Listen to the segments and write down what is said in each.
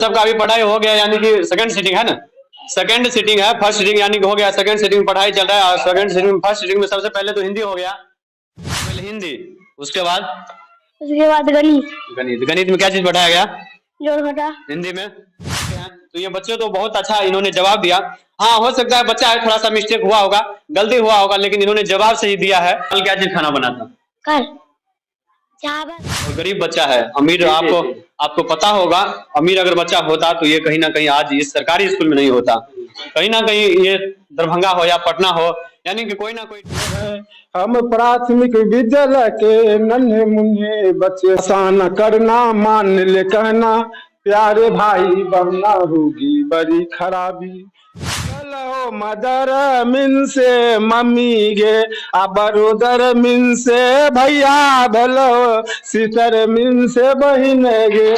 सबका अभी पढ़ाई हो गया, यानी कि सेकंड सीटिंग है ना, सेकंड सीटिंग है, फर्स्ट सीटिंग यानी कि हो गया, सेकंड सीटिंग पढ़ाई चल रहा है। और सेकंड सीटिंग फर्स्ट सीटिंग में सबसे पहले तो हिंदी हो गया, पहले हिंदी, उसके बाद गणित। गणित में क्या चीज पढ़ाया गया? जोड़ घटा। हिंदी में। तो ये बच्चे तो बहुत अच्छा इन्होंने जवाब दिया। हाँ, हो सकता है बच्चा है थोड़ा सा मिस्टेक हुआ होगा, गलती हुआ होगा, लेकिन इन्होंने जवाब सही दिया है। कल क्या चीज खाना बना था? कल चावल। गरीब बच्चा है, अमीर आपको पता होगा, अमीर अगर बच्चा होता तो ये कहीं ना कहीं आज इस सरकारी स्कूल में नहीं होता, कहीं ना कहीं ये दरभंगा हो या पटना हो, यानी कि कोई ना कोई। हम प्राथमिक विद्यालय के नन्हे मुन्ने बच्चे, आसान करना मान ले कहना, प्यारे भाई बनना होगी बड़ी खराबी। चलो मदर मिन से मम्मी गे, बरोदर मिन से भैया भलो, सिस्टर मिन से बहन गे।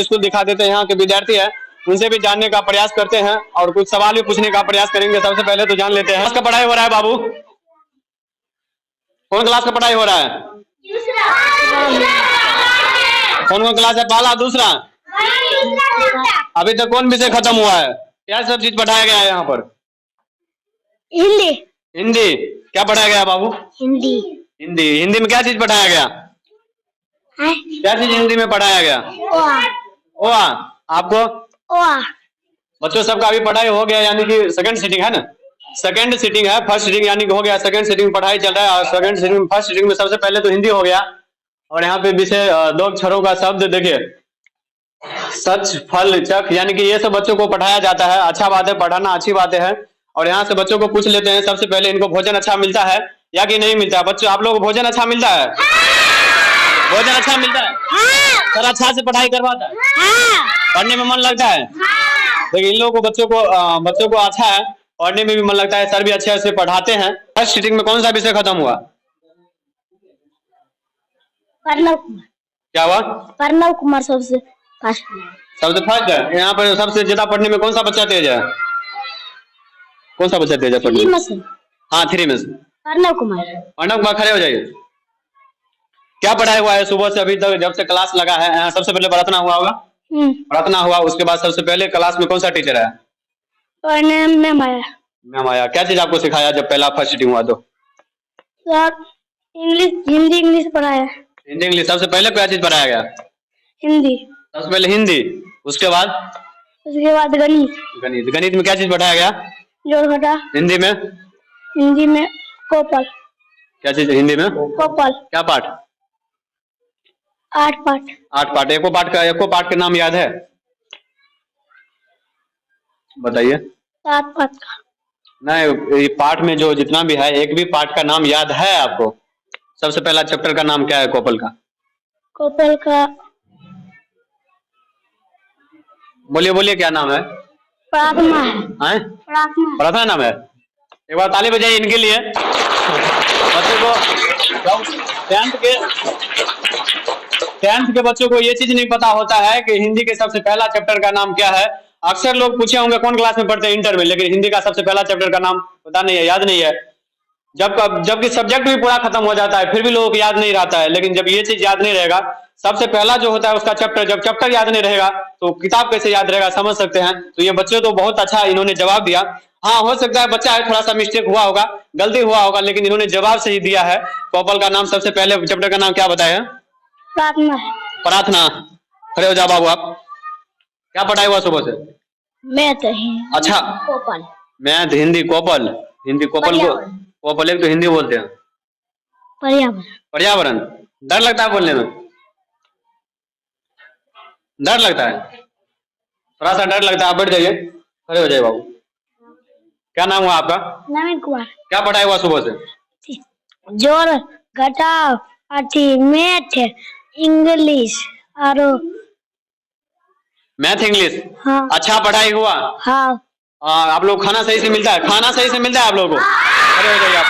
स्कूल दिखा देते हैं, यहाँ के विद्यार्थी है, उनसे भी जानने का प्रयास करते हैं और कुछ सवाल भी पूछने का प्रयास करेंगे। सबसे पहले तो जान लेते हैं, का पढ़ाई हो रहा है बाबू, कौन क्लास का पढ़ाई हो रहा है? कौन क्लास है? पहला, दूसरा? अभी तक कौन विषय खत्म हुआ है? क्या सब चीज पढ़ाया गया है यहाँ पर? हिंदी। हिंदी क्या पढ़ाया गया बाबू? हिंदी में क्या चीज पढ़ाया गया? क्या चीज हिंदी में पढ़ाया गया? ओआ। आपको? ओआ। बच्चों सबका अभी पढ़ाई हो गया, यानी कि सेकंड सीटिंग है ना, सेकंड सीटिंग है, फर्स्ट सीटिंग यानी कि हो गया, सेकंड सीटिंग पढ़ाई चल रहा है। और सेकंड सीटिंग फर्स्ट सीटिंग में सबसे पहले तो हिंदी हो गया, और यहाँ पे विषय दो अक्षरों का शब्द देखिए, सच फल चख, यानी कि ये सब बच्चों को पढ़ाया जाता है। अच्छा बात है, पढ़ाना अच्छी बातें है। और यहाँ से बच्चों को पूछ लेते हैं, सबसे पहले इनको भोजन अच्छा मिलता है या कि नहीं मिलता है? बच्चों आप लोगों को भोजन अच्छा मिलता है? भोजन अच्छा मिलता है? सर अच्छा से पढ़ाई करवाता है? पढ़ने में मन लगता है? देखिए इन लोगों को बच्चों को अच्छा है, पढ़ने में भी मन लगता है, सर भी अच्छे से पढ़ाते हैं। फर्स्ट सीटिंग में कौन सा विषय खत्म हुआ? क्या हुआ? प्रणव कुमार सबसे फर्स्ट है। यहाँ पर सबसे ज्यादा पढ़ने में कौन सा बच्चा तेज है? कौन सा बच्चा तेज है पढ़ने में? हाँ, 3 में से प्रणव कुमार खड़े हो जाइए। क्या पढ़ाई हुआ है सुबह से अभी तक, जब से क्लास लगा है? सबसे पहले प्रार्थना हुआ होगा, प्रार्थना हुआ, उसके बाद सबसे पहले क्लास में कौन सा टीचर है? मैम आया। क्या चीज आपको सिखाया जब पहला फर्स्ट सीटिंग हुआ तो? हिंदी इंग्लिश पढ़ाया। हिंदी इंग्लिश। सबसे पहले क्या चीज पढ़ाया गया? हिंदी। सबसे पहले हिंदी, उसके बाद गणित। गणित में क्या चीज पढ़ाया गया? जोड़ घटा। हिंदी में कोपल। क्या चीज हिंदी में? कोपल। क्या पाठ? 8 पाठ। 8 पाठ। एको पाठ के नाम याद है? बताइए। 7 पाठ का नहीं, ये पाठ में जो जितना भी है, एक भी पाठ का नाम याद है आपको? सबसे पहला चैप्टर का नाम क्या है कोपल का? बोलिए क्या नाम है? प्रार्थना है। प्रार्थना नाम है। एक बार ताली बजाइए इनके लिए। बच्चों को 10th के बच्चों को ये चीज नहीं पता होता है कि हिंदी के सबसे पहला चैप्टर का नाम क्या है। अक्सर लोग पूछे होंगे कौन क्लास में पढ़ते हैं, इंटर में, लेकिन हिंदी का सबसे पहला चैप्टर का नाम पता नहीं है, याद नहीं है। जबकि सब्जेक्ट भी पूरा खत्म हो जाता है, फिर भी लोगों को याद नहीं रहता है। लेकिन जब ये चीज याद नहीं रहेगा, सबसे पहला जो होता है उसका चैप्टर, जब चैप्टर याद नहीं रहेगा तो किताब कैसे याद रहेगा, समझ सकते हैं। तो ये बच्चे तो बहुत अच्छा इन्होंने जवाब दिया। हाँ, हो सकता है बच्चा है थोड़ा सा मिस्टेक हुआ होगा, गलती हुआ होगा, लेकिन इन्होंने जवाब सही दिया है। कोपल का नाम, सबसे पहले चैप्टर का नाम क्या बताया? प्रार्थना। खड़े हो जाओ बाबू। आप क्या पढ़ाई हुआ सुबह से? मैथ। अच्छा, मैथ, हिंदी, कोपल कोपल एक तो हिंदी बोलते हैं, पर्यावरण। डर लगता है बोलने में? डर लगता है, थोड़ा सा डर लगता है। बैठ जाइए, खड़े हो जाइए बाबू। क्या नाम हुआ आपका? नवीन कुमार। क्या पढ़ाई हुआ सुबह से? जोड़ घटाव, मैथ, इंग्लिश और मैथ इंग्लिश। हाँ। अच्छा पढ़ाई हुआ? हाँ। आप लोग खाना सही से मिलता है? खाना सही से मिलता है आप लोगों को? खड़े हो जाइए आप।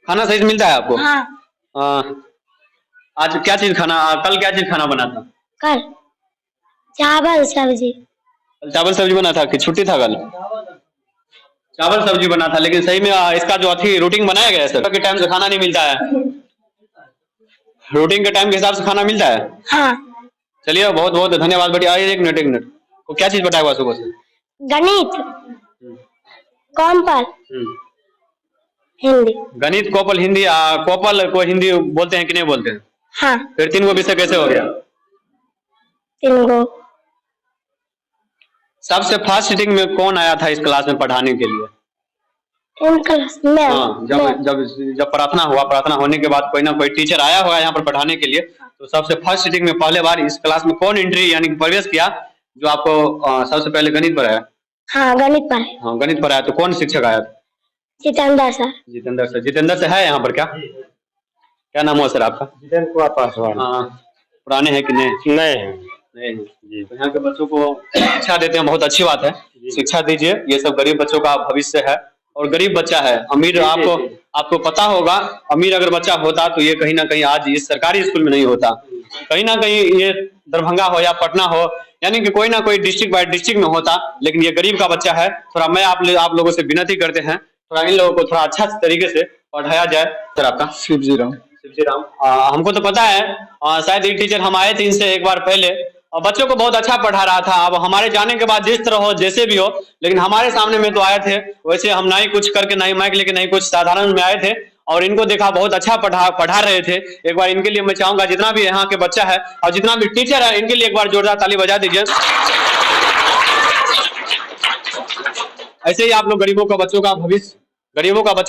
खाना सही से मिलता है आपको? हाँ। आज क्या चीज खाना, कल क्या चीज खाना बना था? कल चावल सब्जी। चावल सब्जी बना था कि छुट्टी था कल? चावल सब्जी बना था, लेकिन सही में इसका जो रूटीन बनाया गया है सर के टाइम से खाना नहीं मिलता है, रूटीन के टाइम के हिसाब से खाना मिलता है? हाँ। चलिए, बहुत बहुत धन्यवाद बेटी। एक मिनट को क्या चीज बताया हुआ सुबह से? गणित, कॉम्पल, हिंदी। गणित, कॉपल, हिंदी। कॉपल को हिंदी बोलते हैं कि नहीं बोलते हैं? हाँ। फिर 3 गो विषय कैसे हो गया? 3 गो। सबसे फर्स्ट सीटिंग में कौन आया था इस क्लास में पढ़ाने के लिए? इन क्लास में हाँ, जब प्रार्थना हुआ, प्रार्थना होने के बाद कोई ना कोई टीचर आया होगा यहाँ पर पढ़ाने के लिए, तो सबसे फर्स्ट सीटिंग में पहले बार इस क्लास में कौन एंट्री यानी कि प्रवेश किया, जो आपको सबसे पहले गणित पढ़ाया? हाँ, गणित पढ़ाया। हाँ, गणित पढ़ाया। तो कौन शिक्षक आया था? जितेंद्र सर। जितेंद्र से है यहाँ पर क्या नाम हुआ सर आपका? जितेंद्र कुमार पासवान। हाँ, पुराने हैं कि नहीं? नहीं जी। तो यहाँ के बच्चों को शिक्षा देते हैं, बहुत अच्छी बात है। शिक्षा दीजिए, ये सब गरीब बच्चों का भविष्य है। और गरीब बच्चा है, अमीर आपको पता होगा, अमीर अगर बच्चा होता तो ये कहीं ना कहीं आज इस सरकारी स्कूल में नहीं होता, कहीं ना कहीं ये दरभंगा हो या पटना हो, यानी कि कोई ना कोई डिस्ट्रिक्ट बाय डिस्ट्रिक्ट में होता। लेकिन ये गरीब का बच्चा है। थोड़ा मैं आप लोगों से विनती करते हैं, थोड़ा इन लोगों को थोड़ा अच्छा तरीके से पढ़ाया जाए। सर आपका? शिवजी राम। हमको तो पता है, शायद एक टीचर हम आए थे इनसे एक बार पहले, और बच्चों को बहुत अच्छा पढ़ा रहा था। अब हमारे जाने के बाद जिस तरह हो, जैसे भी हो, लेकिन हमारे सामने में तो आए थे। वैसे हम ना ही कुछ करके, ना ही माइक लेके, नहीं कुछ, साधारण में आए थे और इनको देखा बहुत अच्छा पढ़ा रहे थे। एक बार इनके लिए मैं चाहूंगा, जितना भी यहाँ के बच्चा है और जितना भी टीचर है, इनके लिए एक बार जोरदार ताली बजा दीजिए। ऐसे ही आप लोग गरीबों का बच्चों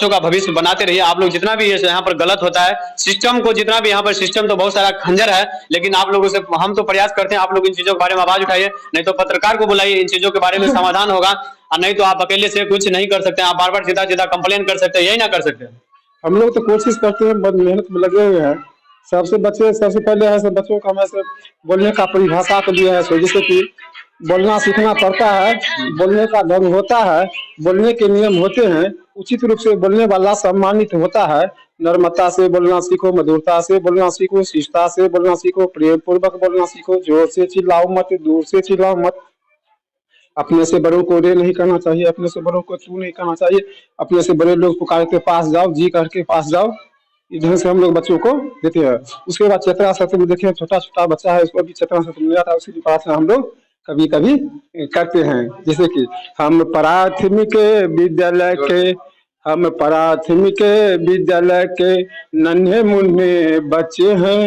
का भविष्य बनाते रहिए। आप लोग जितना भी यहाँ पर गलत होता है सिस्टम को, जितना भी यहाँ पर सिस्टम तो बहुत सारा खंजर है, लेकिन आप लोगों से हम तो प्रयास करते हैं, आप लोग इन चीजों के बारे में आवाज उठाइए, नहीं तो पत्रकार को बुलाइए, इन चीजों के बारे में समाधान होगा। और नहीं तो आप अकेले से कुछ नहीं कर सकते, आप बार बार सीधा कंप्लेन कर सकते हैं, यही ना कर सकते। हम लोग तो कोशिश करते हैं, बहुत मेहनत में लगे हुए हैं। सबसे पहले है, सब बच्चों का हमें बोलने का परिभाषा को दिया है, तो जैसे कि बोलना सीखना पड़ता है, बोलने का ढंग होता है, बोलने के नियम होते हैं, उचित रूप से बोलने वाला सम्मानित होता है। नर्मता से बोलना सीखो, मधुरता से बोलना सीखो, शिष्टता से बोलना सीखो, प्रेम पूर्वक बोलना सीखो, जोर से चिल्लाओ मत, दूर से चिल्लाओ मत। अपने से बड़ों को रे नहीं करना चाहिए, अपने से बड़ों को तू नहीं करना चाहिए, अपने से बड़े लोग पुकार के पास जाओ, जी करके पास जाओ। इस ढंग से हम लोग बच्चों को देते हैं। उसके बाद चेतना सत्र में देखिए, छोटा बच्चा है, उसको भी चेतना सत्र मिल जाता है, उसकी प्रार्थना हम लोग कभी कभी करते हैं। जैसे कि हम प्राथमिक विद्यालय के नन्हे मुन्ने बच्चे हैं,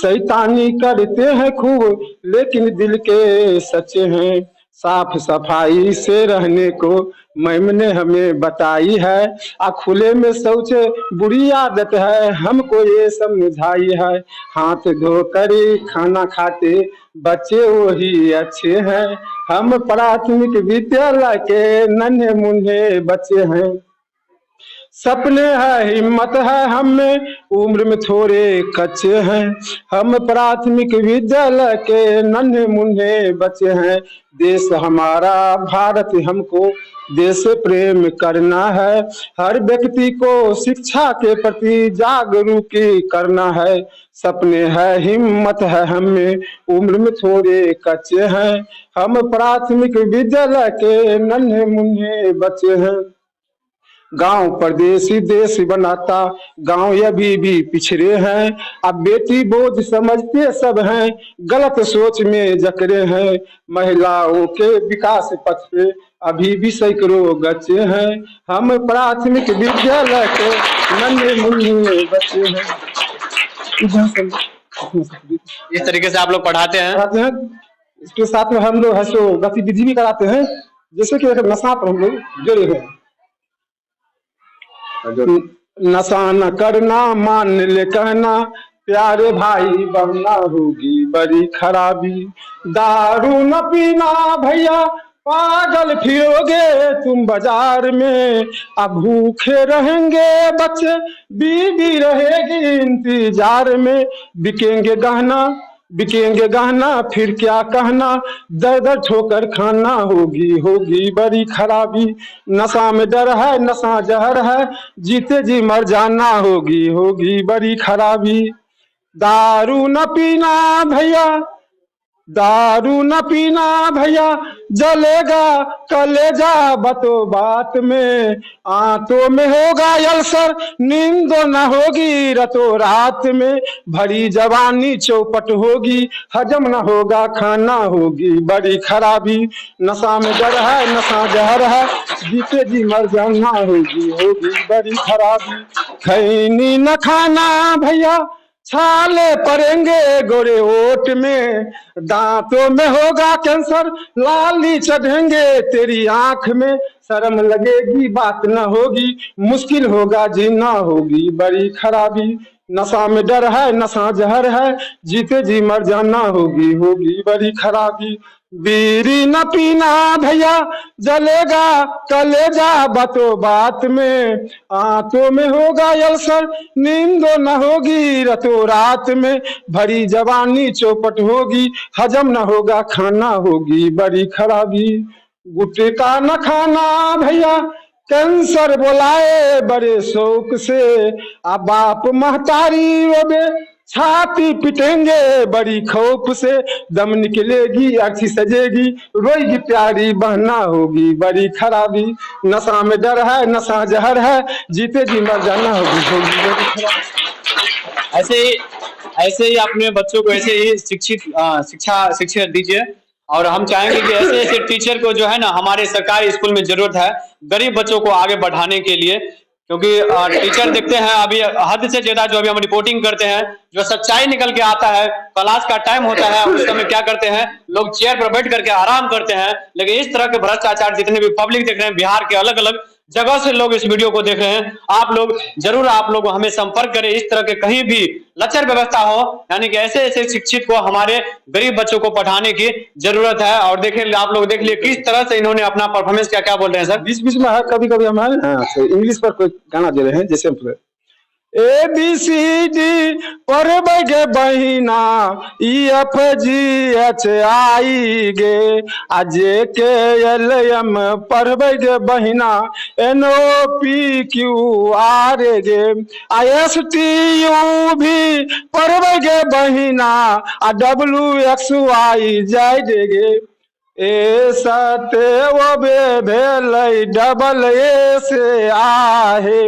शैतानी करते हैं खूब लेकिन दिल के सच्चे हैं। साफ सफाई से रहने को मैम ने हमें बताई है, खुले में शौच बुरी आदत है, हमको ये समझाई है। हाथ धोकर खाना खाते बच्चे वही अच्छे हैं, हम प्राथमिक विद्यालय के नन्हे मुन्ने बच्चे हैं। सपने है, हिम्मत है हमें, उम्र में थोड़े कच्चे हैं, हम प्राथमिक विद्यालय के नन्हे मुन्ने बच्चे हैं। देश हमारा भारत, हमको देश से प्रेम करना है, हर व्यक्ति को शिक्षा के प्रति जागरूक करना है। सपने है, हिम्मत है हमें, उम्र में थोड़े कच्चे हैं, हम प्राथमिक विद्यालय के नन्हे मुन्ने बच्चे हैं। गांव परदेसी देश बनाता, गांव अभी भी पिछड़े हैं, अब बेटी बोझ समझते सब हैं, गलत सोच में जकड़े हैं। महिलाओं के विकास पथ पे अभी भी सैकड़ों बच्चे हैं, हम प्राथमिक विद्यालय के नन्हे मुन्ने बच्चे हैं। इस तरीके से आप लोग पढ़ाते हैं। इसके साथ में हम लोग है सो गतिविधि भी कराते हैं, जैसे कि नशा पर हम लोग जुड़े हैं। नशा न करना, मान ले कहना, प्यारे भाई बनना होगी बड़ी खराबी। दारू न पीना भैया, पागल फिरोगे तुम बाजार में, अब भूखे रहेंगे बच्चे, बीवी रहेगी इंतजार में। बिकेंगे गहना फिर क्या कहना, दर दर ठोकर खाना होगी बड़ी खराबी। नशा में डर है, नशा जहर है, जीते जी मर जाना होगी बड़ी खराबी। दारू न पीना भैया, दारू न पीना भैया जलेगा कलेजा बतो बात में, आंतों में होगा अल्सर नींदो न होगी रतो रात में, भरी जवानी चौपट होगी हजम न होगा खाना होगी बड़ी खराबी, नशा में डर है नशा जहर है जीते जी मर जाना होगी बड़ी खराबी, खैनी न खाना भैया छाले पड़ेंगे गोरे ओट में, दांतों में होगा कैंसर लाली चढ़ेंगे तेरी आंख में, शर्म लगेगी बात न होगी मुश्किल होगा जीना होगी बड़ी खराबी, नशा में डर है नशा जहर है जीते जी मर जाना होगी बड़ी खराबी, बीड़ी न पीना भैया जलेगा कलेजा बतो बात में, आंतों में होगा अल्सर नींदो न होगी रतो रात में, भरी जवानी चौपट होगी हजम न होगा खाना होगी बड़ी खराबी, गुटखा न खाना भैया कैंसर बुलाए बड़े शौक से, अब बाप महतारी रोबे छाती पिटेंगे बड़ी खौफ से, दम निकलेगी अर्थी सजेगी रोएगी प्यारी बहना होगी बड़ी खराबी, नशा में डर है नशा जहर है जीते जी मर जाना होगी बड़ी खराबी। ऐसे ही अपने बच्चों को ऐसे ही शिक्षा दीजिए, और हम चाहेंगे कि ऐसे ऐसे टीचर को जो है ना हमारे सरकारी स्कूल में जरूरत है गरीब बच्चों को आगे बढ़ाने के लिए, क्योंकि टीचर देखते हैं अभी हद से ज्यादा जो अभी हम रिपोर्टिंग करते हैं जो सच्चाई निकल के आता है, क्लास का टाइम होता है उस समय क्या करते हैं लोग चेयर पर बैठ करके आराम करते हैं, लेकिन इस तरह के भ्रष्टाचार जितने भी पब्लिक देख रहे हैं बिहार के अलग अलग जगह से लोग इस वीडियो को देख रहे हैं, आप लोग हमें संपर्क करें, इस तरह के कहीं भी लचर व्यवस्था हो यानी कि ऐसे ऐसे शिक्षित को हमारे गरीब बच्चों को पढ़ाने की जरूरत है। और देखिए आप लोग देख लिए किस तरह से इन्होंने अपना परफॉर्मेंस क्या बोल रहे हैं सर, बीच बीच में कभी कभी हम इंग्लिश पर कोई गाना दे रहे हैं जैसे ABCD पढ़ब गे बहिना EFGHI गे आ JKLM पढ़ब गे बहिना NOPQR गे आ STU भी पढ़ब गे बहिना आ WXYZ गे ए सते वो भेलै डबल ए से आहे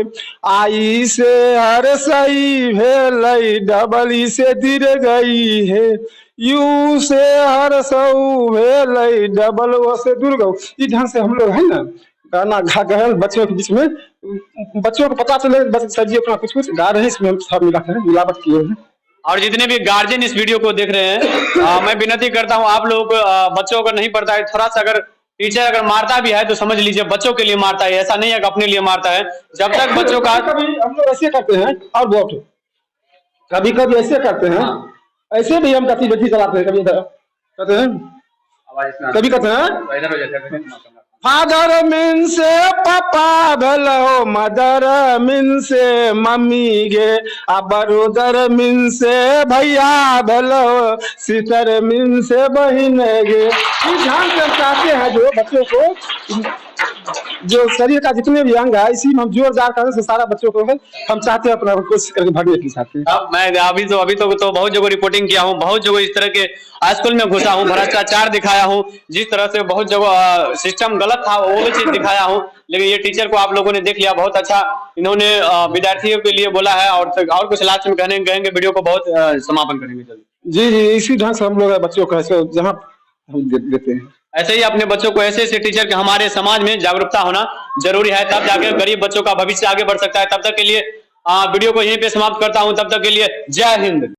आई से हर सही भेलै डबल ई से दिर गई है यू से हर सऊ भेलै डबल ओ से दूर गौ। इस ढंग से हम लोग है ना गाना गा गए बच्चों के बीच में, बच्चों को पता चले सर जी अपना कुछ कुछ गा रहे हैं, इसमें हम सब मिलावट किए हैं। और जितने भी गार्जियन इस वीडियो को देख रहे हैं मैं विनती करता हूं आप लोग बच्चों को नहीं पढ़ता है थोड़ा सा, अगर टीचर अगर मारता भी है तो समझ लीजिए बच्चों के लिए मारता है, ऐसा नहीं है कि अपने लिए मारता है। जब तक बच्चों का कभी हम लोग ऐसे करते हैं और बहुत कभी कभी ऐसे करते हैं, ऐसे भी हम गतिविधि चलाते हैं, कभी कहते हैं कभी कहते हैं फादर मीन से पापा भलो, मदर मीन से मम्मी गे आ ब्रदर मीन से भैया भलो, सिस्टर मीन से बहन गे। इस ध्यान से हम चाहते हैं जो बच्चों को जो शरीर का जितने भी अंग है इसी में हम जोरदार करने से सारा बच्चों को हम चाहते हैं अपना कोशिश करके भागने की चाहते हैं। मैं अभी तो बहुत जगह रिपोर्टिंग किया हूँ, बहुत जगह इस तरह के स्कूल में घुसा हूँ, भ्रष्टाचार दिखाया हूँ, जिस तरह से बहुत जगह सिस्टम गलत था वो भी चीज दिखाया हूँ, लेकिन ये टीचर को आप लोगों ने देख लिया, बहुत अच्छा इन्होंने विद्यार्थियों के लिए बोला है। और कुछ लास्ट में कहेंगे वीडियो को बहुत समापन करेंगे जल्दी। जी इसी ढंग से हम लोग बच्चों को जहाँ हम देते हैं ऐसे ही अपने बच्चों को ऐसे टीचर के हमारे समाज में जागरूकता होना जरूरी है, तब जाके गरीब बच्चों का भविष्य आगे बढ़ सकता है। तब तक के लिए वीडियो को यहीं पे समाप्त करता हूं, तब तक के लिए जय हिंद।